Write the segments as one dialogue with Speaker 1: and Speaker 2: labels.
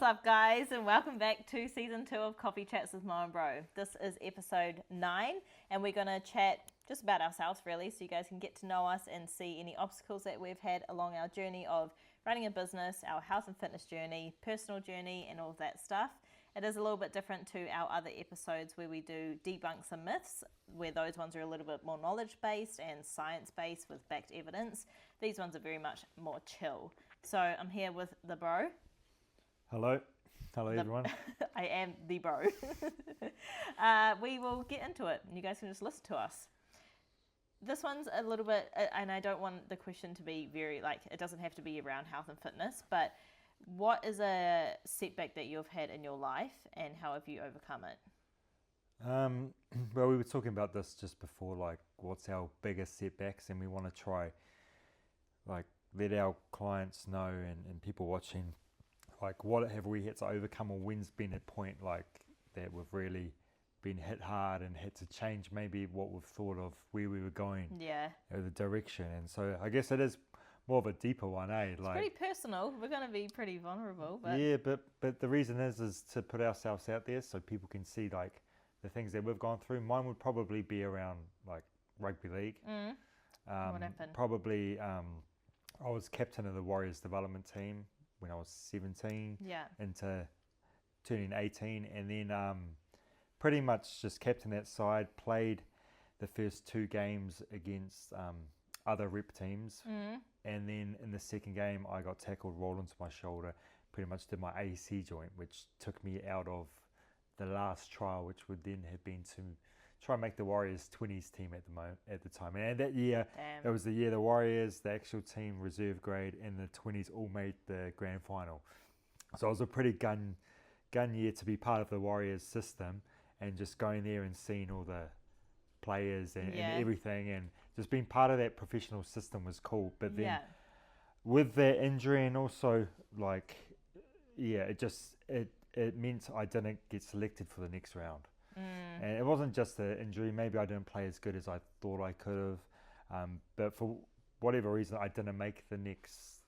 Speaker 1: up, guys, and welcome back to season 2 of Coffee Chats with Mo and Bro. This is episode 9, and we're going to chat just about ourselves, really, so you guys can get to know us and see any obstacles that we've had along our journey of running a business, our health and fitness journey, personal journey, and all of that stuff. It is a little bit different to our other episodes where we do debunk some myths, where those ones are a little bit more knowledge-based and science-based with backed evidence. These ones are very much more chill. So I'm here with the bro.
Speaker 2: Hello everyone.
Speaker 1: I am the bro. We will get into it, and you guys can just listen to us. This one's a little bit, and I don't want the question to be very, it doesn't have to be around health and fitness, but what is a setback that you've had in your life, and how have you overcome it?
Speaker 2: Well, we were talking about this just before, what's our biggest setbacks, and we want to try, let our clients know and people watching, what have we had to overcome, or when's been a point that we've really been hit hard and had to change maybe what we've thought of where we were going, or the direction. And so I guess it is more of a deeper one,
Speaker 1: It's pretty personal. We're going to be pretty vulnerable, but
Speaker 2: yeah, but the reason is to put ourselves out there so people can see the things that we've gone through. Mine would probably be around rugby league.
Speaker 1: What happened?
Speaker 2: Probably I was captain of the Warriors development team when I was 17 into turning 18, and then pretty much just captain that side, played the first 2 games against other rep teams, and then in the second game I got tackled, rolled into my shoulder, pretty much did my AC joint, which took me out of the last trial, which would then have been to try and make the Warriors 20s team at the time. And that year, it was the year the Warriors, the actual team, reserve grade, and the 20s all made the grand final. So it was a pretty gun year to be part of the Warriors system, and just going there and seeing all the players and everything, and just being part of that professional system was cool. But then with that injury, and also it meant I didn't get selected for the next round. And it wasn't just the injury. Maybe I didn't play as good as I thought I could have, but for whatever reason I didn't make the next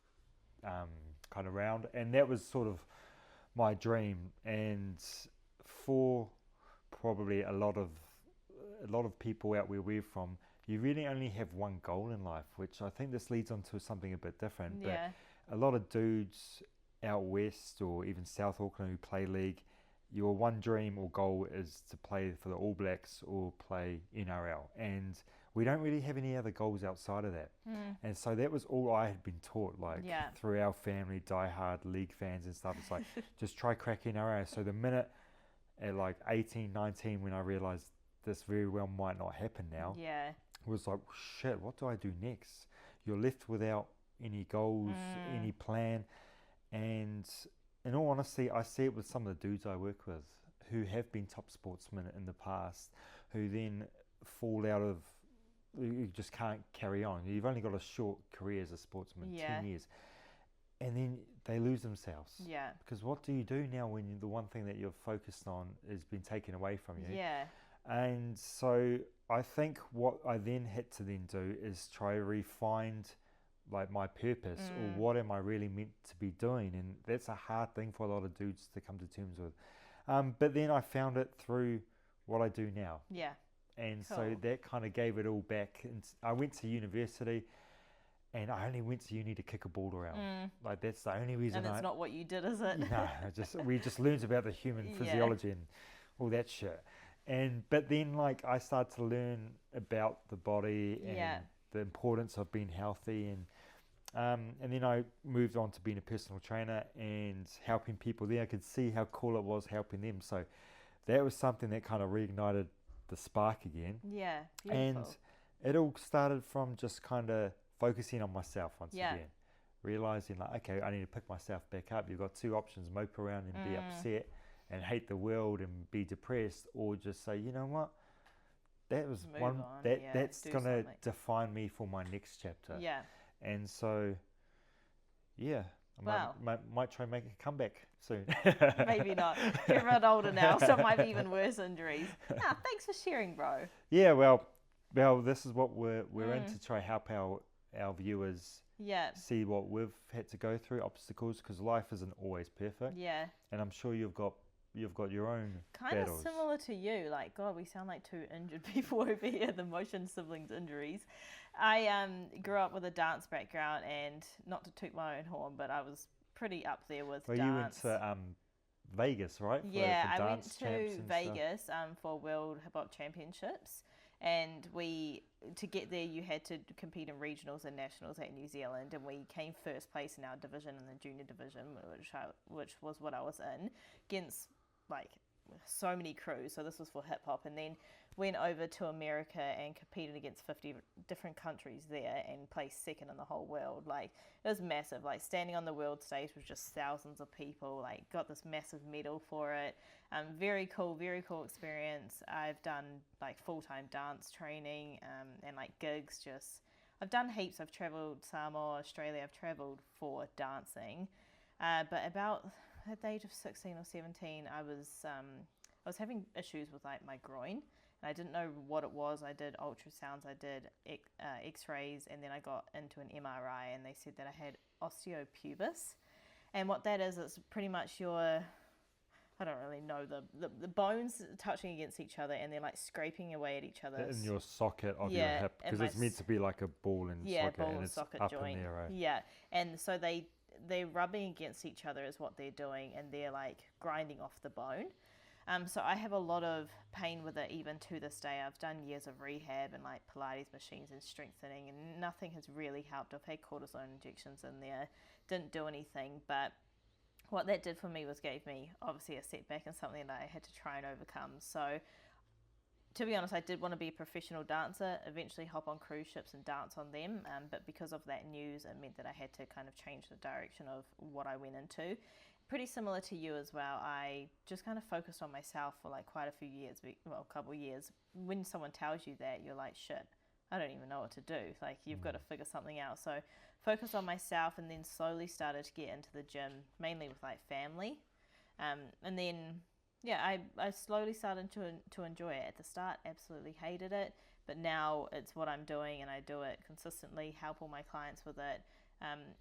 Speaker 2: kind of round, and that was sort of my dream. And for probably a lot of people out where we're from, you really only have one goal in life, which I think this leads on to something a bit different. But a lot of dudes out west or even South Auckland who play league, your one dream or goal is to play for the All Blacks or play NRL, and we don't really have any other goals outside of that. And so that was all I had been taught, through our family, diehard league fans and stuff. It's just try crack NRL. So the minute at 18, 19, when I realised this very well might not happen now, it was shit, what do I do next? You're left without any goals, any plan. And in all honesty, I see it with some of the dudes I work with who have been top sportsmen in the past, who then fall out of, you just can't carry on. You've only got a short career as a sportsman, 10 years. And then they lose themselves. Because what do you do now when the one thing that you're focused on has been taken away from you? And so I think what I then had to then do is try to refine my purpose, or what am I really meant to be doing. And that's a hard thing for a lot of dudes to come to terms with. But then I found it through what I do now. And so that kind of gave it all back. And I went to university, and I only went to uni to kick a ball around. That's the only reason.
Speaker 1: And it's not what you did, is it?
Speaker 2: No, we just learned about the human physiology and all that shit. But then I started to learn about the body and the importance of being healthy, and then I moved on to being a personal trainer and helping people there. I could see how cool it was helping them. So that was something that kind of reignited the spark again.
Speaker 1: Beautiful.
Speaker 2: And it all started from just kind of focusing on myself once again. Realizing okay, I need to pick myself back up. You've got 2 options: mope around and be upset and hate the world and be depressed, or just say, you know what, that was that's going to define me for my next chapter. And so I might try and make a comeback soon.
Speaker 1: Maybe not. You're a bit older now, so it might be even worse injuries. Thanks for sharing, bro.
Speaker 2: Well, this is what we're in, to try help our our viewers
Speaker 1: Yeah.
Speaker 2: see what we've had to go through, obstacles, because life isn't always perfect.
Speaker 1: Yeah.
Speaker 2: And I'm sure you've got your own
Speaker 1: Kind
Speaker 2: battles.
Speaker 1: of similar to you. Like, God, we sound like two injured people over here, the motion siblings injuries. I grew up with a dance background, and not to toot my own horn, but I was pretty up there with
Speaker 2: Well,
Speaker 1: dance.
Speaker 2: you went to Vegas, right?
Speaker 1: Yeah,
Speaker 2: for
Speaker 1: I went
Speaker 2: dance
Speaker 1: to
Speaker 2: champs and
Speaker 1: Vegas for World Hip Hop Championships, and to get there you had to compete in regionals and nationals at New Zealand, and we came first place in our division, in the junior division, which was what I was in, against like so many crews. So this was for hip hop, and then went over to America and competed against 50 different countries there and placed second in the whole world. Like, it was massive. Like, standing on the world stage with just thousands of people, like, got this massive medal for it. Very cool experience. I've done like full-time dance training and like gigs. I've done heaps. I've traveled Samoa, Australia. I've traveled for dancing, but about at the age of 16 or 17, I was having issues with like my groin, and I didn't know what it was. I did ultrasounds, I did x-rays, and then I got into an MRI, and they said that I had osteopubis. And what that is, it's pretty much I don't really know, the bones touching against each other, and they're like scraping away at each other.
Speaker 2: in your socket of your hip, because it's meant to be like a ball and socket,
Speaker 1: ball
Speaker 2: and
Speaker 1: and
Speaker 2: it's
Speaker 1: socket
Speaker 2: up
Speaker 1: joint.
Speaker 2: in there, right?
Speaker 1: Yeah, and so they're rubbing against each other is what they're doing, and they're like grinding off the bone. So I have a lot of pain with it even to this day. I've done years of rehab and like Pilates machines and strengthening, and nothing has really helped. I've had cortisone injections in there, didn't do anything, but what that did for me was gave me obviously a setback and something that I had to try and overcome. So to be honest, I did want to be a professional dancer, eventually hop on cruise ships and dance on them, but because of that news, it meant that I had to kind of change the direction of what I went into. Pretty similar to you as well. I just kind of focused on myself for like quite a few years, well, a couple of years. When someone tells you that, you're like, shit, I don't even know what to do. Like, you've got to figure something out. So focused on myself, and then slowly started to get into the gym, mainly with like family. And then, yeah, I slowly started to enjoy it. At the start, absolutely hated it, but now it's what I'm doing, and I do it consistently, help all my clients with it.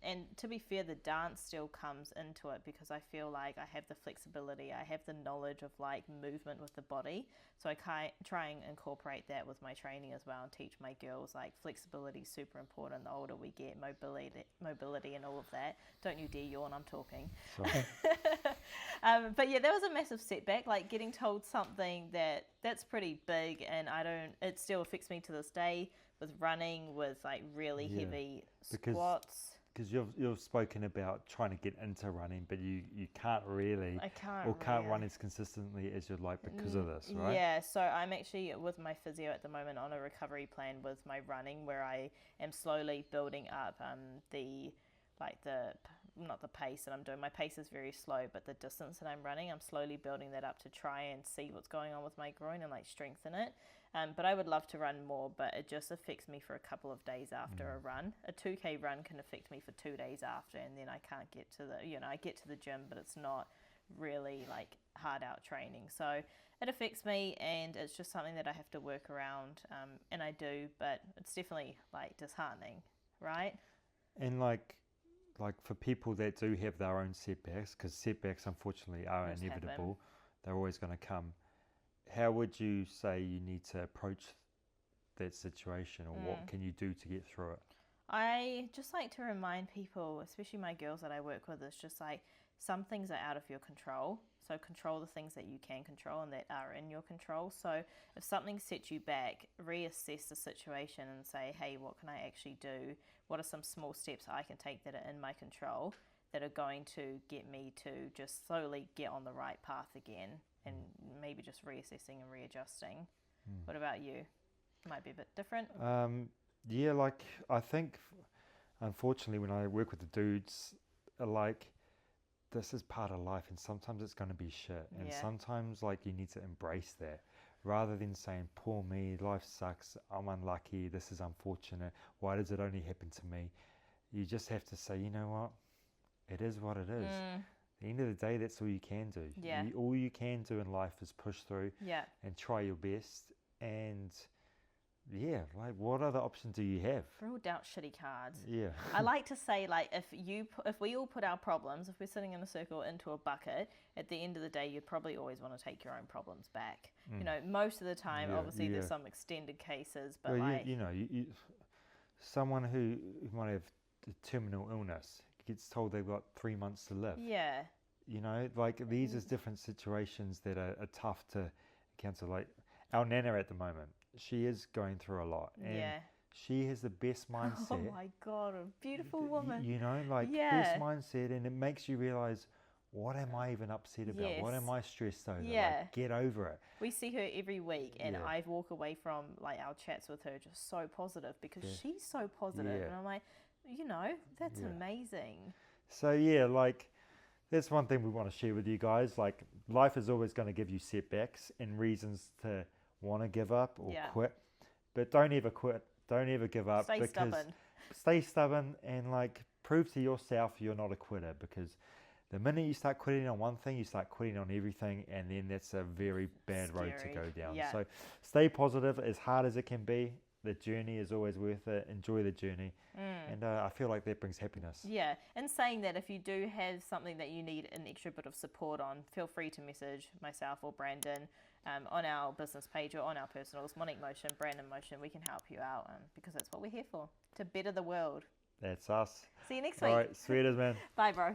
Speaker 1: And to be fair, the dance still comes into it, because I feel like I have the flexibility, I have the knowledge of like movement with the body. So I try and incorporate that with my training as well, and teach my girls like flexibility is super important. The older we get, mobility and all of that. Don't you dare yawn, I'm talking. But yeah, that was a massive setback, like getting told something that's pretty big, and it still affects me to this day, with running, with like really heavy squats.
Speaker 2: Because you've spoken about trying to get into running, but you can't really, run as consistently as you'd like because of this, right?
Speaker 1: Yeah, so I'm actually with my physio at the moment on a recovery plan with my running, where I am slowly building up not the pace that I'm doing. My pace is very slow, but the distance that I'm running, I'm slowly building that up to try and see what's going on with my groin and like strengthen it. But I would love to run more, but it just affects me for a couple of days after a run. A 2K run can affect me for 2 days after, and then I can't get to I get to the gym, but it's not really like hard out training. So it affects me, and it's just something that I have to work around, and I do, but it's definitely like disheartening, right?
Speaker 2: And like for people that do have their own setbacks, because setbacks unfortunately are inevitable, they're always going to come. How would you say you need to approach that situation, or what can you do to get through it?
Speaker 1: I just like to remind people, especially my girls that I work with, it's just like some things are out of your control. So control the things that you can control and that are in your control. So if something sets you back, reassess the situation and say, hey, what can I actually do? What are some small steps I can take that are in my control that are going to get me to just slowly get on the right path again, and maybe just reassessing and readjusting. What about you? Might be a bit different.
Speaker 2: Yeah, like I think unfortunately when I work with the dudes, like this is part of life, and sometimes it's going to be shit, and sometimes like you need to embrace that rather than saying, poor me, life sucks, I'm unlucky, this is unfortunate, why does it only happen to me? You just have to say, you know what, it is what it is. At the end of the day, that's all you can do. All you can do in life is push through and try your best, and yeah, like what other options do you have?
Speaker 1: We're all dealt shitty cards.
Speaker 2: Yeah.
Speaker 1: I like to say, like, if we all put our problems, if we're sitting in a circle, into a bucket, at the end of the day, you'd probably always want to take your own problems back. You know, most of the time, obviously, there's some extended cases, but
Speaker 2: Well,
Speaker 1: like,
Speaker 2: you know, someone who might have a terminal illness gets told they've got 3 months to live.
Speaker 1: yeah,
Speaker 2: You know, like these is different situations that are tough to encounter. Like our Nana at the moment, she is going through a lot, and
Speaker 1: yeah.
Speaker 2: she has the best mindset.
Speaker 1: Oh my God, a beautiful woman.
Speaker 2: You know, like best mindset, and it makes you realize, what am I even upset about? What am I stressed over? Like, get over it.
Speaker 1: We see her every week, and
Speaker 2: Yeah.
Speaker 1: I walk away from like our chats with her just so positive because she's so positive, and I'm like, you know, that's amazing.
Speaker 2: So yeah, like that's one thing we want to share with you guys. Like life is always going to give you setbacks and reasons to want to give up or quit, but don't ever quit. Don't ever give up.
Speaker 1: Stay stubborn.
Speaker 2: Stay stubborn and like prove to yourself you're not a quitter, because the minute you start quitting on one thing, you start quitting on everything, and then that's a very bad road to go down.
Speaker 1: Yeah.
Speaker 2: So stay positive, as hard as it can be. The journey is always worth it. Enjoy the journey. And I feel like that brings happiness.
Speaker 1: Yeah, and saying that, if you do have something that you need an extra bit of support on, feel free to message myself or Brandon on our business page or on our personals, Monique Motion, Brandon Motion. We can help you out because that's what we're here for, to better the world.
Speaker 2: That's us.
Speaker 1: See you next week.
Speaker 2: All right, sweet as man.
Speaker 1: Bye, bro.